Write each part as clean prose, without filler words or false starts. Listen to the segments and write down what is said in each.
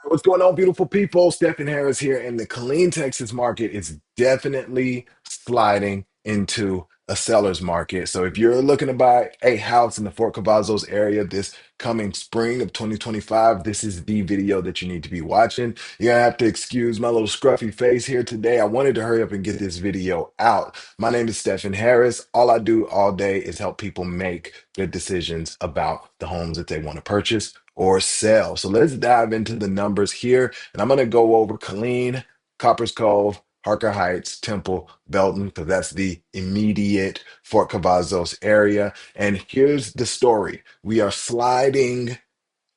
What's going on, beautiful people? Stephen Harris here, and the Killeen, Texas market is definitely sliding into a seller's market. So, if you're looking to buy a house in the Fort Cavazos area this coming spring of 2025, this is the video that you need to be watching. You're gonna have to excuse my little scruffy face here today. I wanted to hurry up and get this video out. My name is Stephen Harris. All I do all day is help people make good decisions about the homes that they want to purchase or sell. So let's dive into the numbers here. And I'm going to go over Killeen, Copperas Cove, Harker Heights, Temple, Belton, because that's the immediate Fort Cavazos area. And here's the story. We are sliding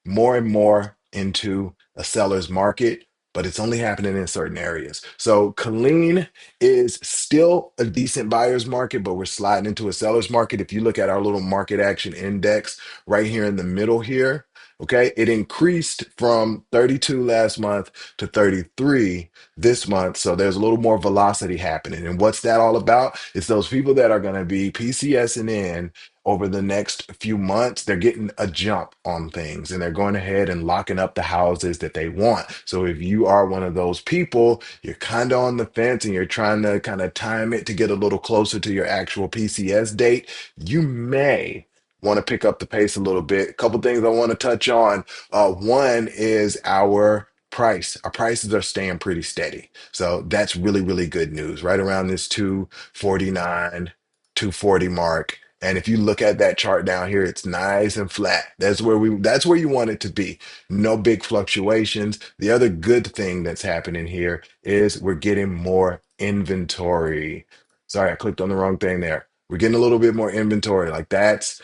more and more into a seller's market, but it's only happening in certain areas. So Killeen is still a decent buyer's market, but we're sliding into a seller's market. If you look at our little market action index right here in the middle here, okay, it increased from 32 last month to 33 this month. So there's a little more velocity happening. And what's that all about? It's those people that are going to be PCSing in over the next few months. They're getting a jump on things and they're going ahead and locking up the houses that they want. So if you are one of those people, you're kind of on the fence and you're trying to kind of time it to get a little closer to your actual PCS date, you may want to pick up the pace a little bit. A couple things I want to touch on. One is our price. Our prices are staying pretty steady. So that's really, really good news. Right around this 249, 240 mark. And if you look at that chart down here, it's nice and flat. That's where you want it to be. No big fluctuations. The other good thing that's happening here is we're getting more inventory. Sorry, I clicked on the wrong thing there. We're getting a little bit more inventory. Like that's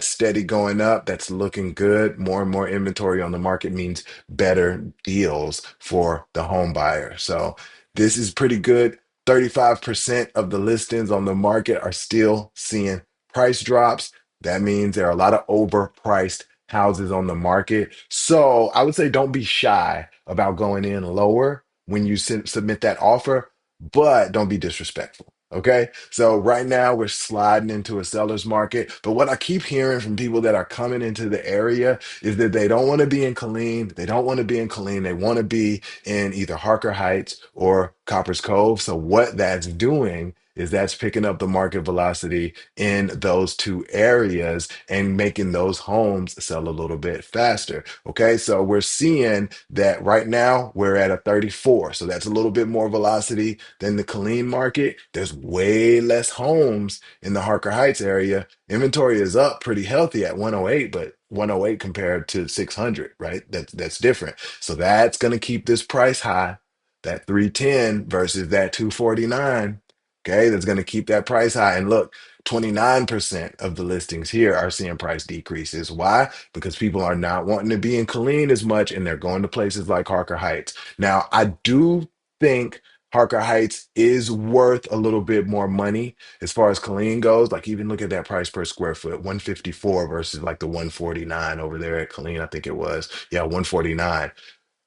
steady going up. That's looking good. More and more inventory on the market means better deals for the home buyer. So this is pretty good. 35% of the listings on the market are still seeing price drops. That means there are a lot of overpriced houses on the market. So I would say don't be shy about going in lower when you submit that offer, but don't be disrespectful. Okay. So right now we're sliding into a seller's market. But what I keep hearing from people that are coming into the area is that they don't want to be in Killeen. They don't want to be in Killeen. They want to be in either Harker Heights or Copperas Cove. So what that's doing is that's picking up the market velocity in those two areas and making those homes sell a little bit faster. Okay, so we're seeing that right now we're at a 34. So that's a little bit more velocity than the Killeen market. There's way less homes in the Harker Heights area. Inventory is up pretty healthy at 108, but 108 compared to 600, right? That's different. So that's going to keep this price high, that 310 versus that 249. Okay, that's going to keep that price high. And look, 29% of the listings here are seeing price decreases. Why? Because people are not wanting to be in Killeen as much and they're going to places like Harker Heights. Now, I do think Harker Heights is worth a little bit more money as far as Killeen goes. Like, even look at that price per square foot, 154 versus like the 149 over there at Killeen, I think it was. Yeah, 149.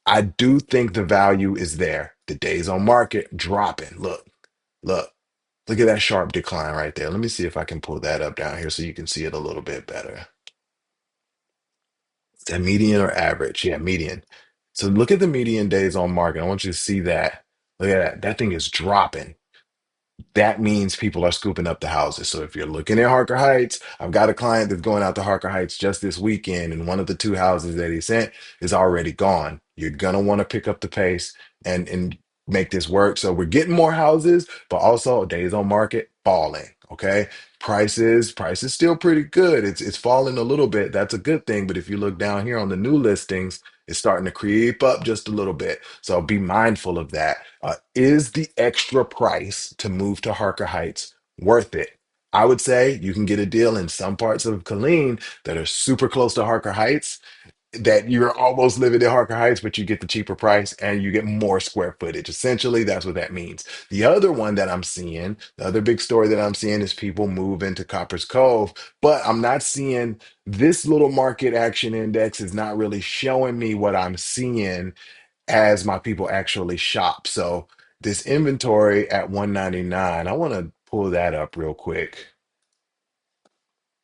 I do think the value is there. The days on market dropping. Look. Look at that sharp decline right there. Let me see if I can pull that up down here so you can see it a little bit better. Is that median or average? Yeah, median. So look at the median days on market. I want you to see that. Look at that. That thing is dropping. That means people are scooping up the houses. So if you're looking at Harker Heights, I've got a client that's going out to Harker Heights just this weekend, and one of the two houses that he sent is already gone. You're gonna want to pick up the pace and make this work. So we're getting more houses, but also days on market falling. Okay. Prices still pretty good. It's falling a little bit. That's a good thing. But if you look down here on the new listings, it's starting to creep up just a little bit. So be mindful of that. Is the extra price to move to Harker Heights worth it? I would say you can get a deal in some parts of Killeen that are super close to Harker Heights, that you're almost living in Harker Heights, but you get the cheaper price and you get more square footage. Essentially, that's what that means. The other one that I'm seeing, the other big story that I'm seeing is people move into Copperas Cove, but I'm not seeing this little market action index is not really showing me what I'm seeing as my people actually shop. So this inventory at 199, I want to pull that up real quick.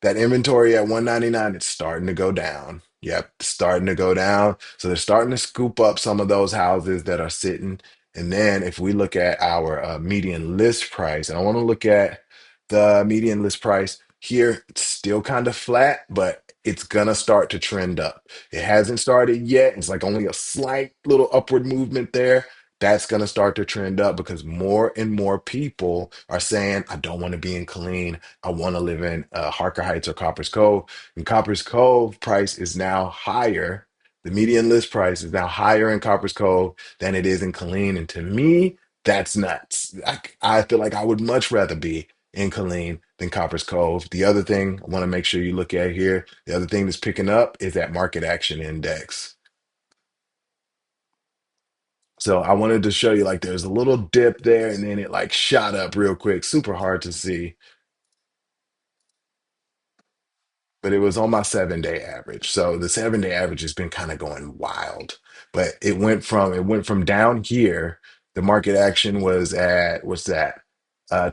That inventory at 199, it's starting to go down. Yep, starting to go down. So they're starting to scoop up some of those houses that are sitting. And then if we look at our median list price, and I want to look at the median list price here, it's still kind of flat, but it's gonna start to trend up. It hasn't started yet. It's like only a slight little upward movement there. That's gonna start to trend up because more and more people are saying, I don't want to be in Killeen. I want to live in Harker Heights or Copperas Cove. And Copper's Cove price is now higher. The median list price is now higher in Copper's Cove than it is in Killeen. And to me, that's nuts. I feel like I would much rather be in Killeen than Copper's Cove. The other thing I want to make sure you look at here, the other thing that's picking up is that market action index. So I wanted to show you like there's a little dip there and then it like shot up real quick, super hard to see. But it was on my 7 day average. So the 7 day average has been kind of going wild. But it went from down here. The market action was at what's that?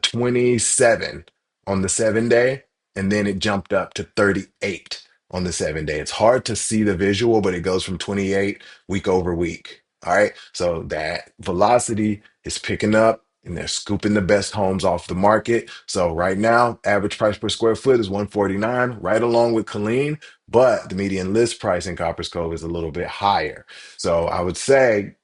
27 on the 7 day, and then it jumped up to 38 on the 7 day. It's hard to see the visual, but it goes from 28 week over week. All right. So that velocity is picking up and they're scooping the best homes off the market. So right now, average price per square foot is 149, right along with Killeen, but the median list price in Copper's Cove is a little bit higher. So I would say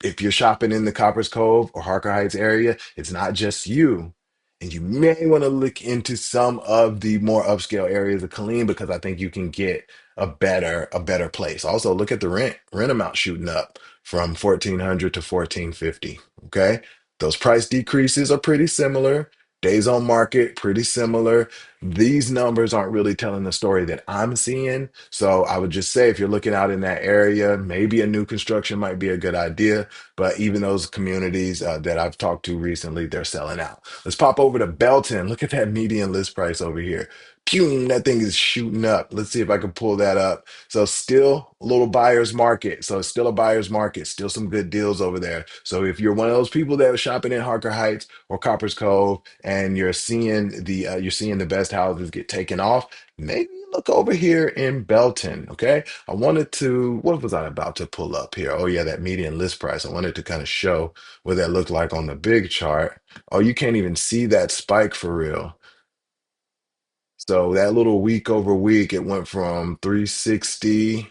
if you're shopping in the Copperas Cove or Harker Heights area, it's not just you. And you may want to look into some of the more upscale areas of Killeen because I think you can get a better place. Also, look at the rent amount shooting up from 1,400 to 1,450. Okay. Those price decreases are pretty similar. Days on market, pretty similar. These numbers aren't really telling the story that I'm seeing. So I would just say if you're looking out in that area, maybe a new construction might be a good idea. But even those communities that I've talked to recently, they're selling out. Let's pop over to Belton. Look at that median list price over here. Pew, that thing is shooting up. Let's see if I can pull that up. So still a little buyer's market. So it's still a buyer's market. Still some good deals over there. So if you're one of those people that are shopping in Harker Heights or Copper's Cove and you're seeing the best houses get taken off, maybe look over here in Belton. Okay. What was I about to pull up here? Oh, yeah, that median list price. I wanted to kind of show what that looked like on the big chart. Oh, you can't even see that spike for real. So that little week over week, it went from 360.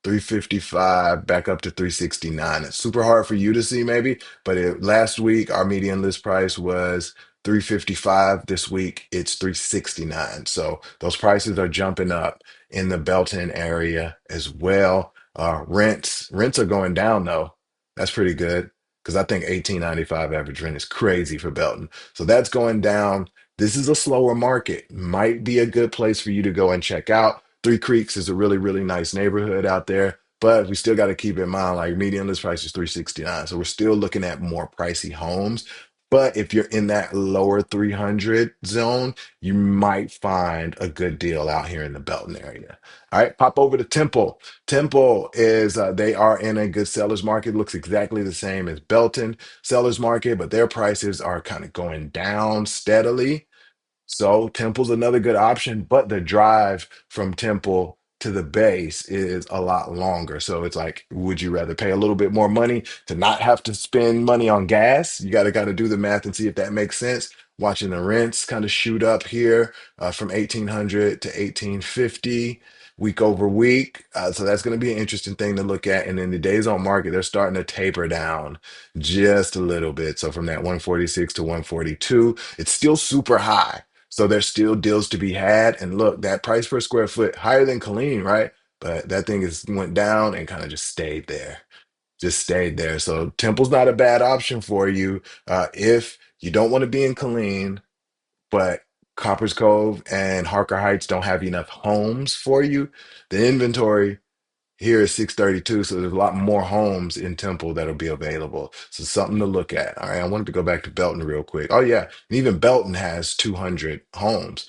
355 back up to 369. It's super hard for you to see maybe, but last week our median list price was 355. This week it's 369. So those prices are jumping up in the Belton area as well. Rents are going down though. That's pretty good because I think 1895 average rent is crazy for Belton. So that's going down. This is a slower market. Might be a good place for you to go and check out. Three Creeks is a really, really nice neighborhood out there, but we still got to keep in mind like median list price is 369. So we're still looking at more pricey homes. But if you're in that lower 300 zone, you might find a good deal out here in the Belton area. All right, pop over to Temple. Temple is they are in a good seller's market. Looks exactly the same as Belton seller's market, but their prices are kind of going down steadily. So Temple's another good option, but the drive from Temple to the base is a lot longer. So it's like, would you rather pay a little bit more money to not have to spend money on gas? You got to do the math and see if that makes sense. Watching the rents kind of shoot up here from 1,800 to 1,850 week over week. So that's going to be an interesting thing to look at. And then the days on market, they're starting to taper down just a little bit. So from that 146 to 142, it's still super high. So there's still deals to be had. And look, that price per square foot higher than Killeen, right? But that thing is went down and kind of just stayed there. Just stayed there. So Temple's not a bad option for you if you don't want to be in Killeen, but Coppers Cove and Harker Heights don't have enough homes for you. The inventory here is 632, so there's a lot more homes in Temple that'll be available. So something to look at. All right, I wanted to go back to Belton real quick. Oh yeah, and even Belton has 200 homes.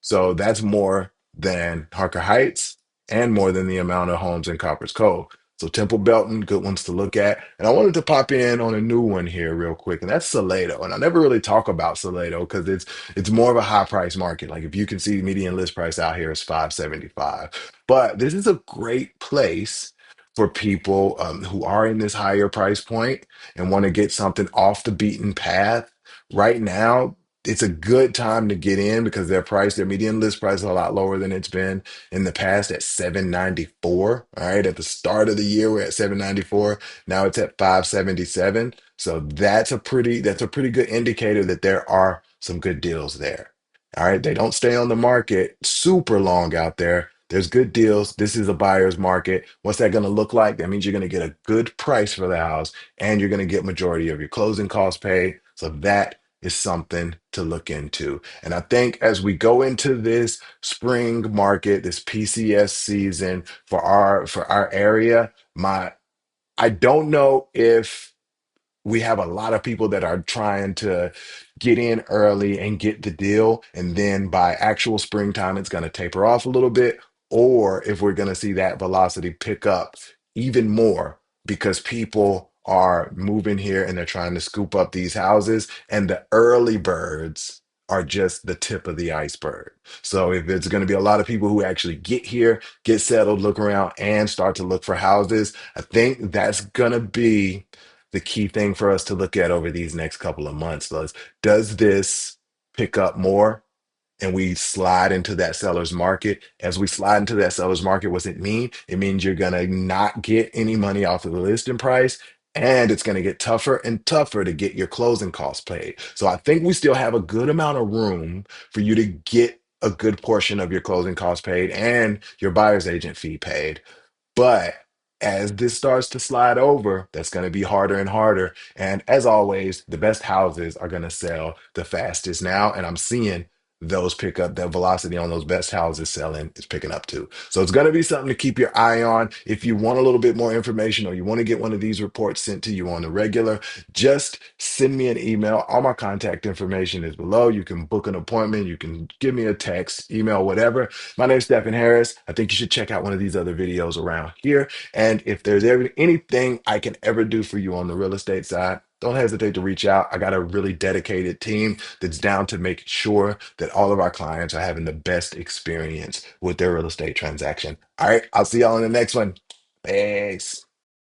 So that's more than Harker Heights and more than the amount of homes in Coppers Cove. So Temple Belton, good ones to look at. And I wanted to pop in on a new one here real quick, and that's Salado. And I never really talk about Salado because it's more of a high price market. Like if you can see median list price out here is 575. But this is a great place for people who are in this higher price point and want to get something off the beaten path. Right now, it's a good time to get in because their median list price is a lot lower than it's been in the past at 794. All right. At the start of the year, we're at 794. Now it's at 577. So that's a pretty good indicator that there are some good deals there. All right. They don't stay on the market super long out there. There's good deals. This is a buyer's market. What's that going to look like? That means you're going to get a good price for the house and you're going to get majority of your closing costs paid. So that is something to look into. And I think as we go into this spring market, this PCS season for our area, my I don't know if we have a lot of people that are trying to get in early and get the deal. And then by actual springtime, it's going to taper off a little bit. Or if we're going to see that velocity pick up even more because people are moving here and they're trying to scoop up these houses. And the early birds are just the tip of the iceberg. So if it's going to be a lot of people who actually get here, get settled, look around, and start to look for houses, I think that's going to be the key thing for us to look at over these next couple of months was, does this pick up more and we slide into that seller's market? As we slide into that seller's market, what's it mean? It means you're going to not get any money off of the listing price. And it's going to get tougher and tougher to get your closing costs paid. So I think we still have a good amount of room for you to get a good portion of your closing costs paid and your buyer's agent fee paid. But as this starts to slide over, that's going to be harder and harder. And as always, the best houses are going to sell the fastest now. And I'm seeing those pick up, that velocity on those best houses selling is picking up too. So it's going to be something to keep your eye on. If you want a little bit more information or you want to get one of these reports sent to you on the regular, just send me an email. All my contact information is below. You can book an appointment. You can give me a text, email, whatever. My name's Stephen Harris. I think you should check out one of these other videos around here. And if there's ever anything I can ever do for you on the real estate side, don't hesitate to reach out. I got a really dedicated team that's down to make sure that all of our clients are having the best experience with their real estate transaction. All right, I'll see y'all in the next one. Peace.